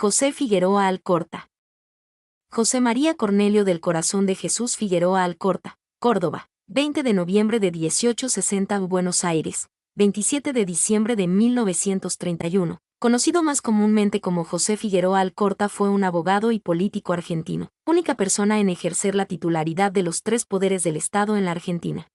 José Figueroa Alcorta. José María Cornelio del Corazón de Jesús Figueroa Alcorta, Córdoba, 20 de noviembre de 1860 Buenos Aires, 27 de diciembre de 1931, conocido más comúnmente como José Figueroa Alcorta, fue un abogado y político argentino, única persona en ejercer la titularidad de los tres poderes del Estado en la Argentina.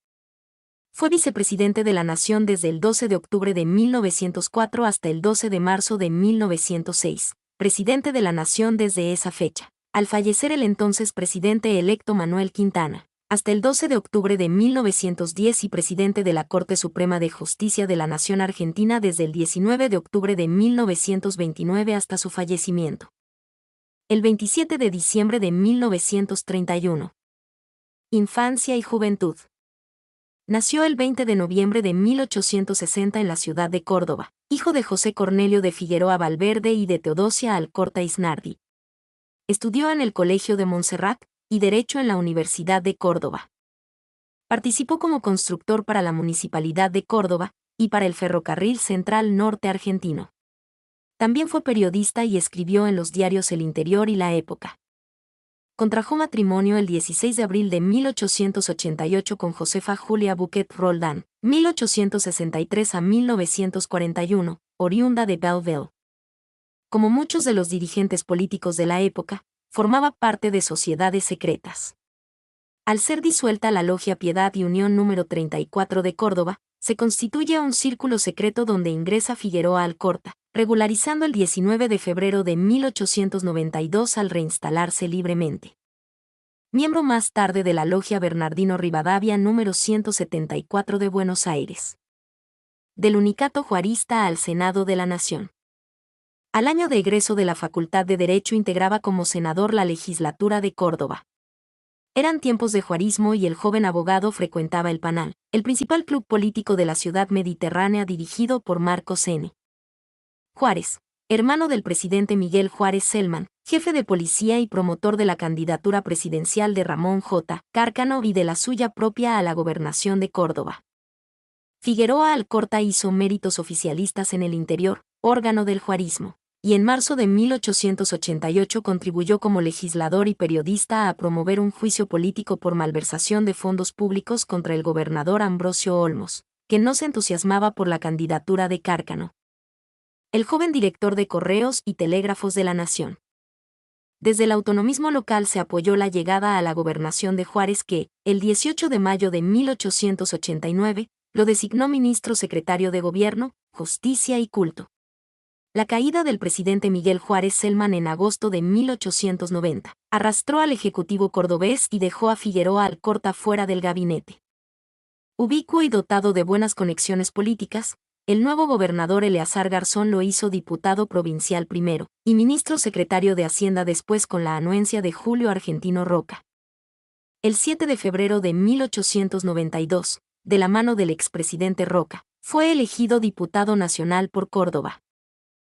Fue vicepresidente de la Nación desde el 12 de octubre de 1904 hasta el 12 de marzo de 1906, presidente de la Nación desde esa fecha, al fallecer el entonces presidente electo Manuel Quintana, hasta el 12 de octubre de 1910 y presidente de la Corte Suprema de Justicia de la Nación Argentina desde el 19 de octubre de 1929 hasta su fallecimiento. El 27 de diciembre de 1931. Infancia y juventud. Nació el 20 de noviembre de 1860 en la ciudad de Córdoba, hijo de José Cornelio de Figueroa Valverde y de Teodosia Alcorta Isnardi. Estudió en el Colegio de Montserrat y Derecho en la Universidad de Córdoba. Participó como constructor para la Municipalidad de Córdoba y para el Ferrocarril Central Norte Argentino. También fue periodista y escribió en los diarios El Interior y La Época. Contrajo matrimonio el 16 de abril de 1888 con Josefa Julia Buquet Roldán, 1863 a 1941, oriunda de Belleville. Como muchos de los dirigentes políticos de la época, formaba parte de sociedades secretas. Al ser disuelta la Logia Piedad y Unión número 34 de Córdoba, se constituye un círculo secreto donde ingresa Figueroa Alcorta, regularizando el 19 de febrero de 1892 al reinstalarse libremente. Miembro más tarde de la Logia Bernardino Rivadavia número 174 de Buenos Aires. Del Unicato Juarista al Senado de la Nación. Al año de egreso de la Facultad de Derecho integraba como senador la legislatura de Córdoba. Eran tiempos de juarismo y el joven abogado frecuentaba el Panal, el principal club político de la ciudad mediterránea dirigido por Marcos N. Juárez, hermano del presidente Miguel Juárez Celman, jefe de policía y promotor de la candidatura presidencial de Ramón J. Cárcano y de la suya propia a la gobernación de Córdoba. Figueroa Alcorta hizo méritos oficialistas en el Interior, órgano del juarismo, y en marzo de 1888 contribuyó como legislador y periodista a promover un juicio político por malversación de fondos públicos contra el gobernador Ambrosio Olmos, que no se entusiasmaba por la candidatura de Cárcano, el joven director de Correos y Telégrafos de la Nación. Desde el autonomismo local se apoyó la llegada a la gobernación de Juárez que, el 18 de mayo de 1889, lo designó ministro secretario de Gobierno, Justicia y Culto. La caída del presidente Miguel Juárez Celman en agosto de 1890 arrastró al ejecutivo cordobés y dejó a Figueroa Alcorta fuera del gabinete. Ubicuo y dotado de buenas conexiones políticas, el nuevo gobernador Eleazar Garzón lo hizo diputado provincial primero y ministro secretario de Hacienda después con la anuencia de Julio Argentino Roca. El 7 de febrero de 1892, de la mano del expresidente Roca, fue elegido diputado nacional por Córdoba.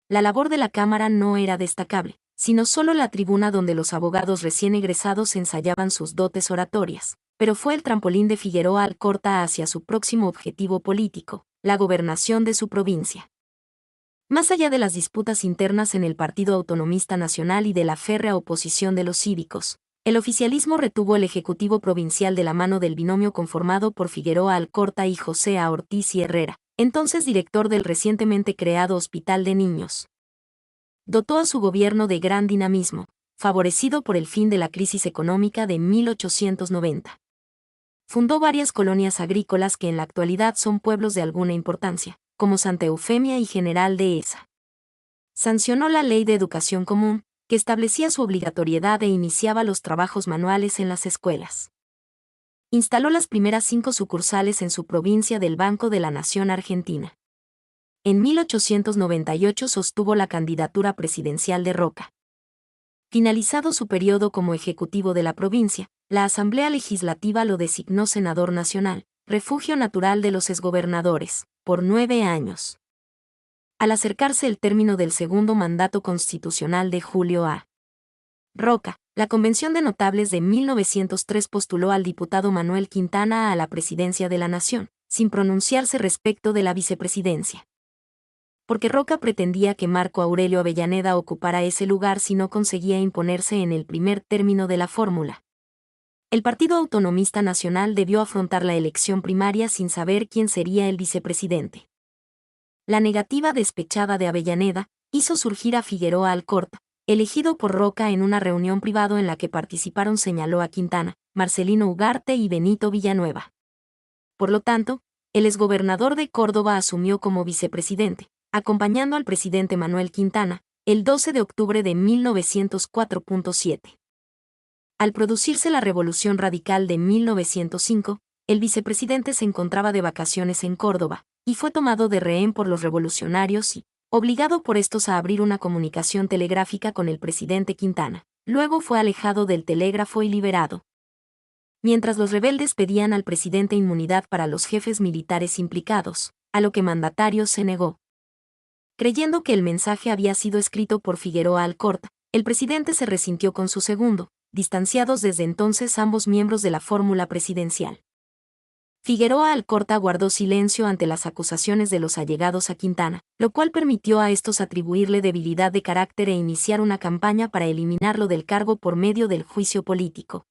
La labor de la Cámara no era destacable, sino solo la tribuna donde los abogados recién egresados ensayaban sus dotes oratorias, pero fue el trampolín de Figueroa Alcorta hacia su próximo objetivo político, la gobernación de su provincia. Más allá de las disputas internas en el Partido Autonomista Nacional y de la férrea oposición de los cívicos, el oficialismo retuvo el Ejecutivo Provincial de la mano del binomio conformado por Figueroa Alcorta y José A. Ortiz y Herrera, entonces director del recientemente creado Hospital de Niños. Dotó a su gobierno de gran dinamismo, favorecido por el fin de la crisis económica de 1890. Fundó varias colonias agrícolas que en la actualidad son pueblos de alguna importancia, como Santa Eufemia y General Dehesa. Sancionó la Ley de Educación Común, que establecía su obligatoriedad e iniciaba los trabajos manuales en las escuelas. Instaló las primeras 5 sucursales en su provincia del Banco de la Nación Argentina. En 1898 sostuvo la candidatura presidencial de Roca. Finalizado su periodo como ejecutivo de la provincia, la Asamblea Legislativa lo designó senador nacional, refugio natural de los exgobernadores, por 9 años. Al acercarse el término del segundo mandato constitucional de Julio A. Roca, la Convención de Notables de 1903 postuló al diputado Manuel Quintana a la presidencia de la Nación, sin pronunciarse respecto de la vicepresidencia. porque Roca pretendía que Marco Aurelio Avellaneda ocupara ese lugar si no conseguía imponerse en el primer término de la fórmula. El Partido Autonomista Nacional debió afrontar la elección primaria sin saber quién sería el vicepresidente. La negativa despechada de Avellaneda hizo surgir a Figueroa Alcorta, elegido por Roca en una reunión privada en la que participaron señaló a Quintana, Marcelino Ugarte y Benito Villanueva. Por lo tanto, el exgobernador de Córdoba asumió como vicepresidente, acompañando al presidente Manuel Quintana, el 12 de octubre de 1904.7. Al producirse la Revolución Radical de 1905, el vicepresidente se encontraba de vacaciones en Córdoba, y fue tomado de rehén por los revolucionarios y, obligado por estos a abrir una comunicación telegráfica con el presidente Quintana, luego fue alejado del telégrafo y liberado. Mientras los rebeldes pedían al presidente inmunidad para los jefes militares implicados, a lo que mandatario se negó. Creyendo que el mensaje había sido escrito por Figueroa Alcorta, el presidente se resintió con su segundo, distanciados desde entonces ambos miembros de la fórmula presidencial. Figueroa Alcorta guardó silencio ante las acusaciones de los allegados a Quintana, lo cual permitió a estos atribuirle debilidad de carácter e iniciar una campaña para eliminarlo del cargo por medio del juicio político.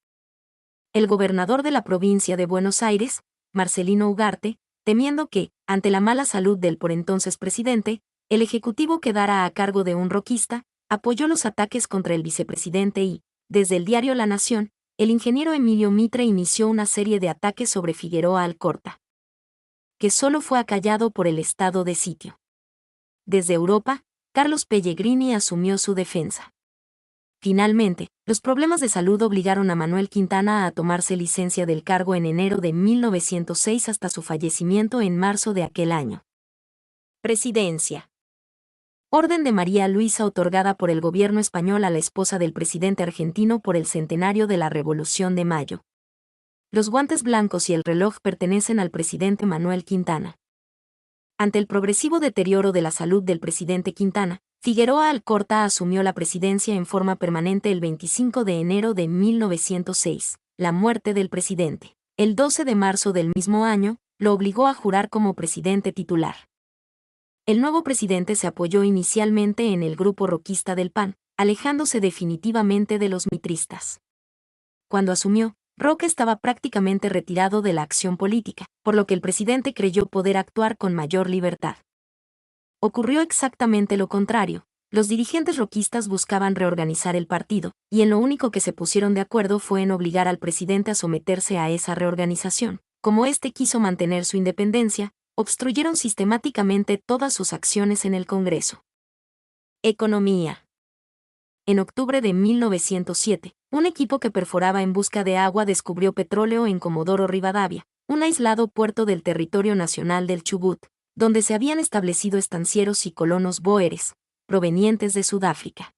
El gobernador de la provincia de Buenos Aires, Marcelino Ugarte, temiendo que, ante la mala salud del por entonces presidente, el ejecutivo quedara a cargo de un roquista, apoyó los ataques contra el vicepresidente y, desde el diario La Nación, el ingeniero Emilio Mitre inició una serie de ataques sobre Figueroa Alcorta, que solo fue acallado por el estado de sitio. Desde Europa, Carlos Pellegrini asumió su defensa. Finalmente, los problemas de salud obligaron a Manuel Quintana a tomarse licencia del cargo en enero de 1906 hasta su fallecimiento en marzo de aquel año. Presidencia. Orden de María Luisa otorgada por el gobierno español a la esposa del presidente argentino por el centenario de la Revolución de Mayo. Los guantes blancos y el reloj pertenecen al presidente Manuel Quintana. Ante el progresivo deterioro de la salud del presidente Quintana, Figueroa Alcorta asumió la presidencia en forma permanente el 25 de enero de 1906. La muerte del presidente, el 12 de marzo del mismo año, lo obligó a jurar como presidente titular. El nuevo presidente se apoyó inicialmente en el grupo roquista del PAN, alejándose definitivamente de los mitristas. Cuando asumió, Roca estaba prácticamente retirado de la acción política, por lo que el presidente creyó poder actuar con mayor libertad. Ocurrió exactamente lo contrario. Los dirigentes roquistas buscaban reorganizar el partido, y en lo único que se pusieron de acuerdo fue en obligar al presidente a someterse a esa reorganización. Como éste quiso mantener su independencia, obstruyeron sistemáticamente todas sus acciones en el Congreso. Economía. En octubre de 1907, un equipo que perforaba en busca de agua descubrió petróleo en Comodoro Rivadavia, un aislado puerto del territorio nacional del Chubut, donde se habían establecido estancieros y colonos bóeres, provenientes de Sudáfrica.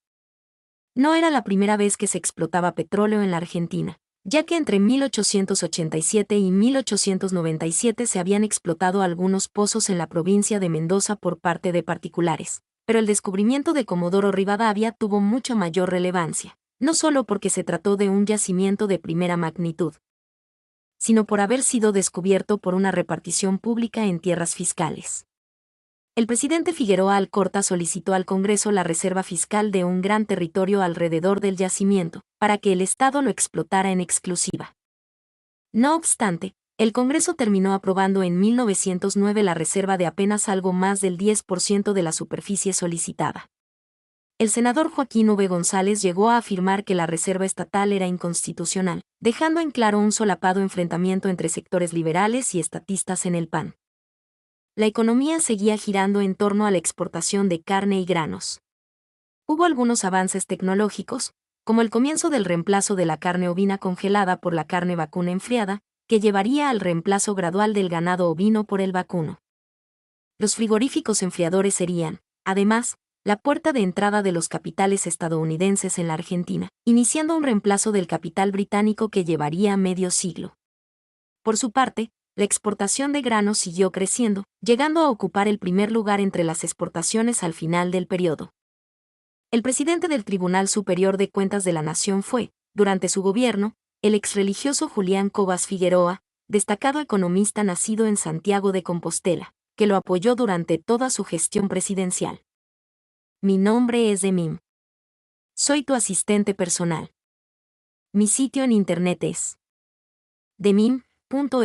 No era la primera vez que se explotaba petróleo en la Argentina, ya que entre 1887 y 1897 se habían explotado algunos pozos en la provincia de Mendoza por parte de particulares, pero el descubrimiento de Comodoro Rivadavia tuvo mucha mayor relevancia, no solo porque se trató de un yacimiento de primera magnitud, sino por haber sido descubierto por una repartición pública en tierras fiscales. El presidente Figueroa Alcorta solicitó al Congreso la reserva fiscal de un gran territorio alrededor del yacimiento, para que el Estado lo explotara en exclusiva. No obstante, el Congreso terminó aprobando en 1909 la reserva de apenas algo más del 10% de la superficie solicitada. El senador Joaquín V. González llegó a afirmar que la reserva estatal era inconstitucional, dejando en claro un solapado enfrentamiento entre sectores liberales y estatistas en el PAN. La economía seguía girando en torno a la exportación de carne y granos. Hubo algunos avances tecnológicos, como el comienzo del reemplazo de la carne ovina congelada por la carne vacuna enfriada, que llevaría al reemplazo gradual del ganado ovino por el vacuno. Los frigoríficos enfriadores serían, además, la puerta de entrada de los capitales estadounidenses en la Argentina, iniciando un reemplazo del capital británico que llevaría medio siglo. Por su parte, la exportación de granos siguió creciendo, llegando a ocupar el primer lugar entre las exportaciones al final del periodo. El presidente del Tribunal Superior de Cuentas de la Nación fue, durante su gobierno, el exreligioso Julián Cobas Figueroa, destacado economista nacido en Santiago de Compostela, que lo apoyó durante toda su gestión presidencial. Mi nombre es Demim. Soy tu asistente personal. Mi sitio en internet es demim.es.tl.